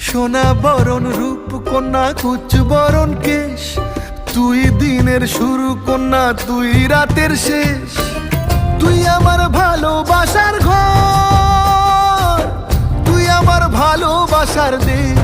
সোনা বরণ রূপ কন্যা কুচ বরণ কেশ, তুই দিনের শুরু কন্যা তুই রাতের শেষ। তুই আমার ভালোবাসার ঘর, তুই আমার ভালোবাসার দেশ।